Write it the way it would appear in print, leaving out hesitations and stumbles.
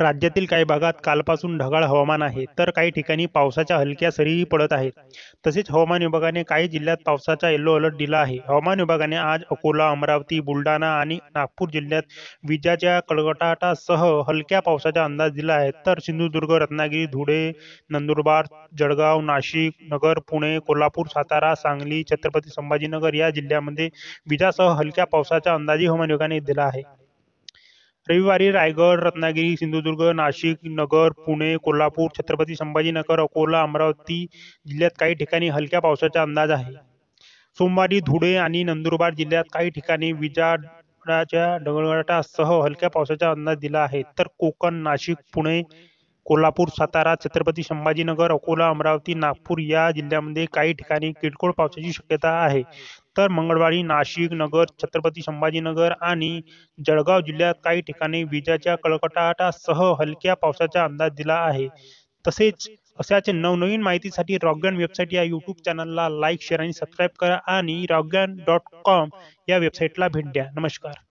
राज्यातील काही भागात कालपासून ढगाळ हवामान आहे, तर काही ठिकाणी पावसाच्या हलक्या सरीही पडत आहेत. तसेच हवामान विभागाने काही जिल्ह्यात पावसाचा येलो अलर्ट दिला आहे. हवामान विभागाने आज अकोला, अमरावती, बुलढाणा आणि नागपूर जिल्ह्यात विजांच्या कडकडाटासह हलक्या पावसाचा अंदाज दिला आहे. तर सिंधुदुर्ग, रत्नागिरी, धुळे, नंदुरबार, जळगाव, नाशिक, नगर, पुणे, कोल्हापूर, सातारा, सांगली, छत्रपती संभाजीनगर या जिल्ह्यांमध्ये विजांसह हलक्या पावसाचा अंदाजही हवामान विभागाने दिला आहे. रविवारी रायगड, रत्नागिरी, सिंधुदुर्ग, नाशिक, नगर, पुणे, कोल्हापूर, छत्रपती संभाजीनगर, अकोला, अमरावती जिल्ह्यात काही ठिकाणी हलक्या पावसाचा अंदाज आहे. सोमवारी धुळे आणि नंदुरबार जिल्ह्यात काही ठिकाणी विजांच्या गडगडाटासह हलक्या पावसाचा अंदाज दिला आहे. तर कोकण, नाशिक, पुणे, कोल्हापूर, सातारा, छत्रपती संभाजीनगर, अकोला, अमरावती, नागपूर या जिल्ह्यांमध्ये काही ठिकाणी किरकोळ पावसाची शक्यता आहे. तर मंगळवारी नाशिक, नगर, छत्रपती संभाजीनगर आणि जळगाव जिल्ह्यात काही ठिकाणी विजांच्या कडकडाटासह हलक्या पावसाचा अंदाज दिला आहे. तसेच अशाच नवनवीन माहितीसाठी रॉकगन वेबसाईट या यूट्यूब चॅनलला लाईक, शेअर आणि सबस्क्राईब करा आणि rockgan.com या वेबसाईटला भेट द्या. नमस्कार.